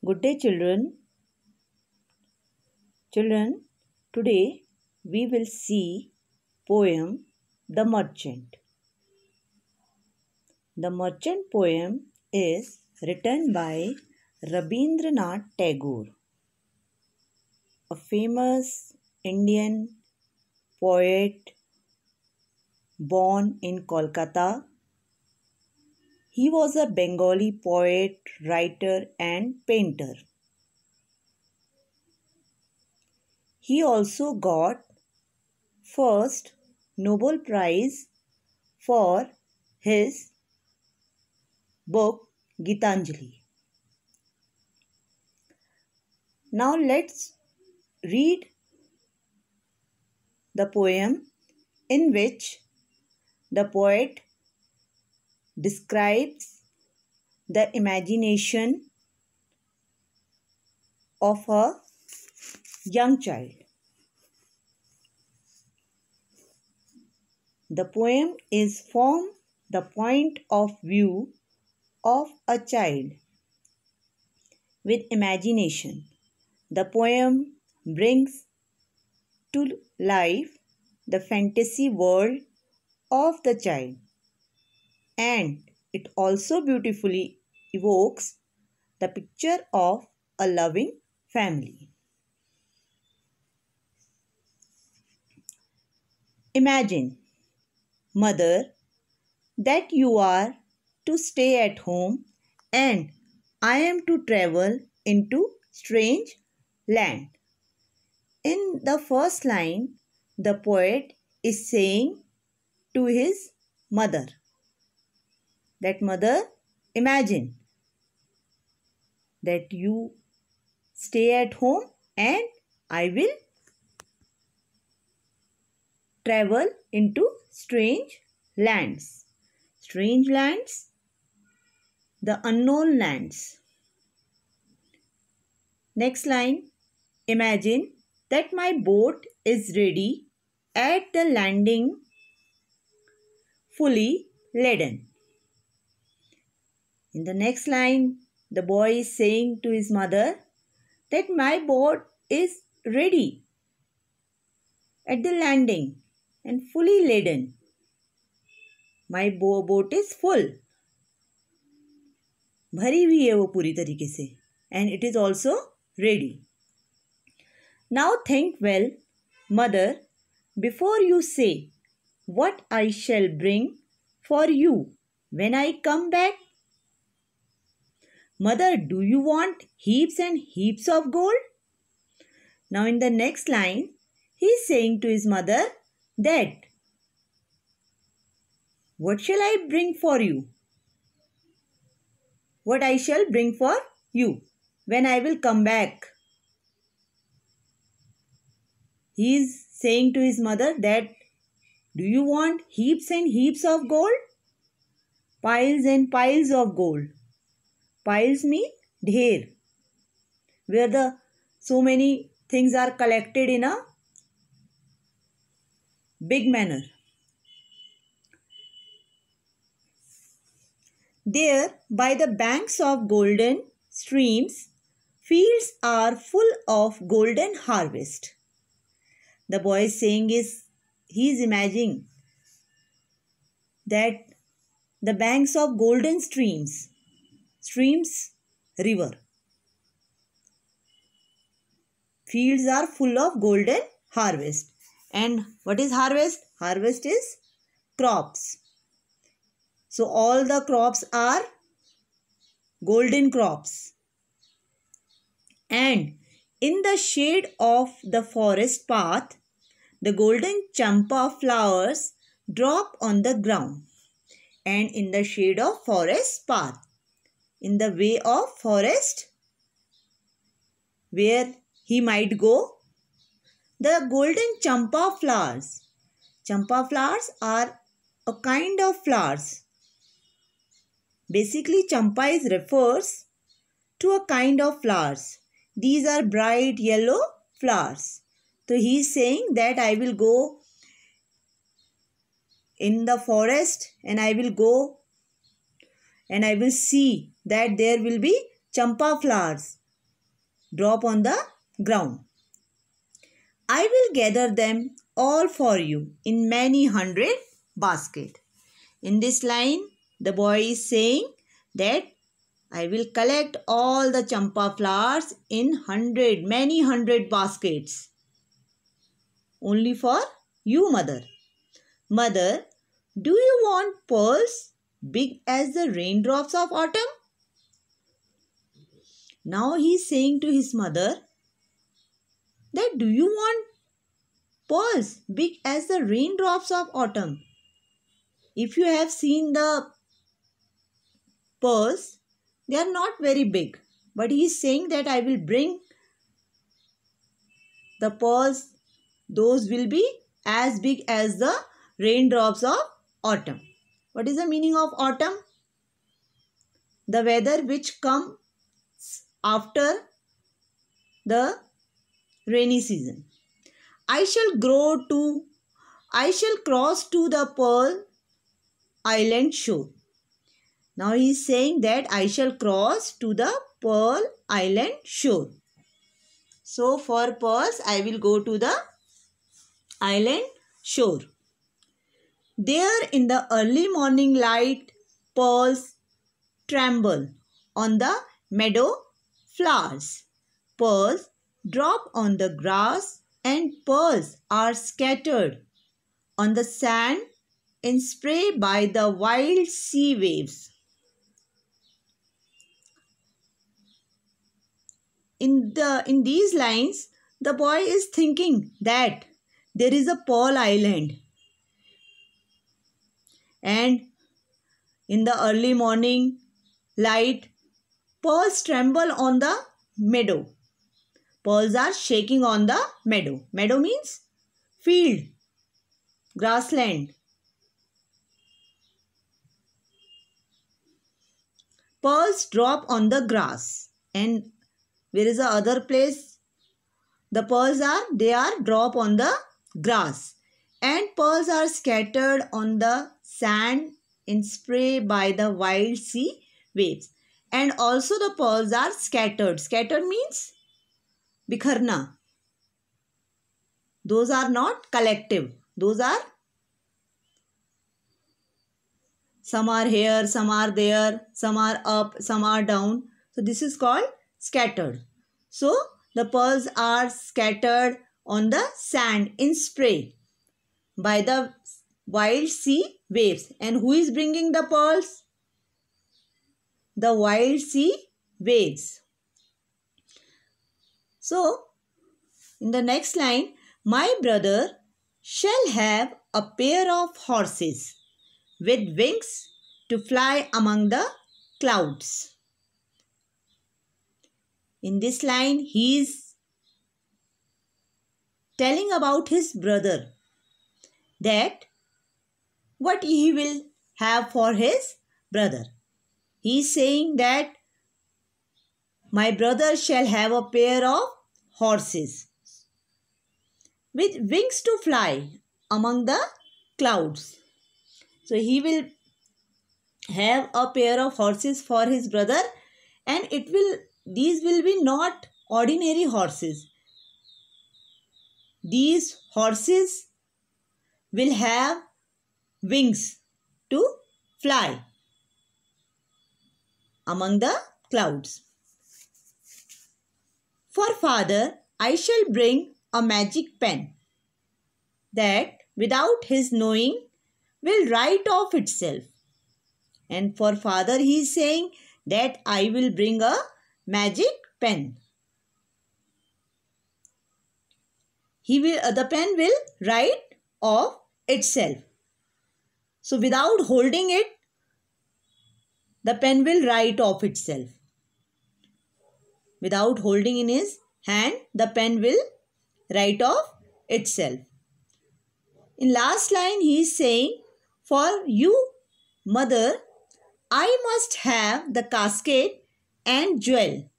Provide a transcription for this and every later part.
Good day, children. Children, today we will see poem The Merchant. The Merchant poem is written by Rabindranath Tagore, a famous Indian poet born in Kolkata. He was a Bengali poet, writer and painter. He also got first Nobel Prize for his book Gitanjali. Now let's read the poem in which the poet describes the imagination of a young child. The poem is from the point of view of a child with imagination. The poem brings to life the fantasy world of the child, and it also beautifully evokes the picture of a loving family. Imagine, mother, that you are to stay at home and I am to travel into strange land. In the first line, the poet is saying to his mother that, mother, imagine that you stay at home and I will travel into strange lands. Strange lands, the unknown lands. Next line, imagine that my boat is ready at the landing, fully laden. In the next line, the boy is saying to his mother that my boat is ready at the landing and fully laden. My boat is full. भरी हुई है वो पूरी तरीके से, and it is also ready. Now think well, mother, before you say what I shall bring for you when I come back. Mother, do you want heaps and heaps of gold? Now in the next line, he is saying to his mother that, what shall I bring for you? What I shall bring for you when I will come back. He is saying to his mother that, do you want heaps and heaps of gold? Piles and piles of gold. Piles mean dher, where so many things are collected in a big manner. There, by the banks of golden streams, fields are full of golden harvest. The boy is saying he is imagining that the banks of golden streams, river, fields are full of golden harvest. And what is harvest? Harvest is crops. So all the crops are golden crops. And in the shade of the forest path, the golden champa flowers drop on the ground. And in the shade of forest path, in the way of forest where he might go, the golden champa flowers. Champa flowers are a kind of flowers. Basically, champa refers to a kind of flowers. These are bright yellow flowers. So he is saying that I will go in the forest and I will go and I will see that there will be champa flowers drop on the ground. I will gather them all for you in many hundred baskets. In this line, the boy is saying that I will collect all the champa flowers in many hundred baskets. Only for you, mother. Mother, do you want pearls big as the raindrops of autumn? Now he is saying to his mother that do you want pearls big as the raindrops of autumn? If you have seen the pearls, they are not very big. But he is saying that I will bring the pearls, those will be as big as the raindrops of autumn. What is the meaning of autumn? The weather which comes after the rainy season. I shall cross to the Pearl Island shore. Now he is saying that I shall cross to the Pearl Island shore. So for pearls, I will go to the island shore. There in the early morning light, pearls tremble on the meadow flowers. Pearls drop on the grass and pearls are scattered on the sand in spray by the wild sea waves. In these lines, the boy is thinking that there is a pearl island, and in the early morning light, pearls tremble on the meadow. Pearls are shaking on the meadow. Meadow means field, grassland. Pearls drop on the grass, and where is the other place? The pearls are drop on the grass, and pearls are scattered on the sand in spray by the wild sea waves. And also the pearls are scattered. Scattered means bikharna. Those are not collective. Those are some are here, some are there, some are up, some are down. So this is called scattered. So the pearls are scattered on the sand in spray by the wild sea waves. And who is bringing the pearls? The wild sea waves. So in the next line, my brother shall have a pair of horses with wings to fly among the clouds. In this line, he is telling about his brother, that what he will have for his brother. He is saying that my brother shall have a pair of horses with wings to fly among the clouds. So he will have a pair of horses for his brother, and these will be not ordinary horses. These horses will have wings to fly among the clouds. For father, I shall bring a magic pen that without his knowing will write of itself. And for father, he is saying that I will bring a magic pen. The pen will write of itself. So without holding it, the pen will write of itself. Without holding in his hand, the pen will write of itself. In last line, he is saying, for you, mother, I must have the casket and jewel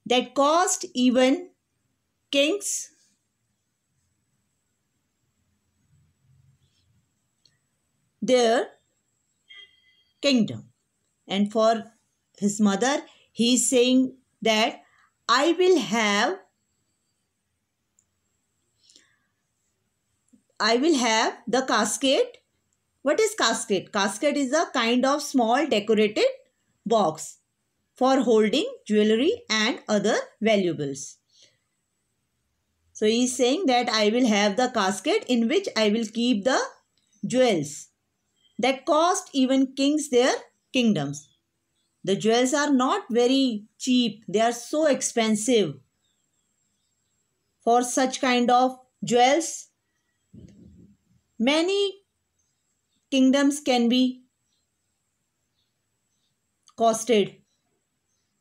that cost even kings their kingdom. And for his mother, he is saying that I will have the casket. What is casket? Casket is a kind of small decorated box for holding jewelry and other valuables. So he is saying that I will have the casket in which I will keep the jewels that cost even kings their kingdoms. The jewels are not very cheap. They are so expensive. For such kind of jewels, many kingdoms can be costed.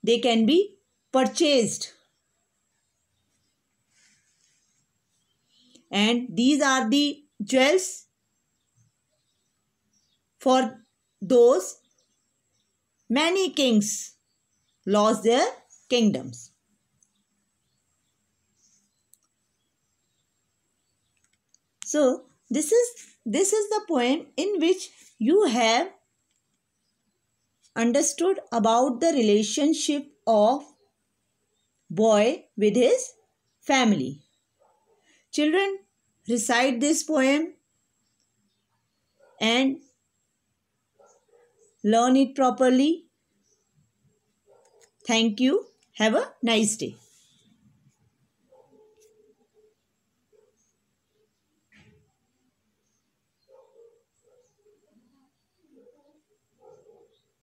They can be purchased. And these are the jewels for those many kings lost their kingdoms. So this is the poem in which you have understood about the relationship of boy with his family. Children, recite this poem and learn it properly. Thank you. Have a nice day.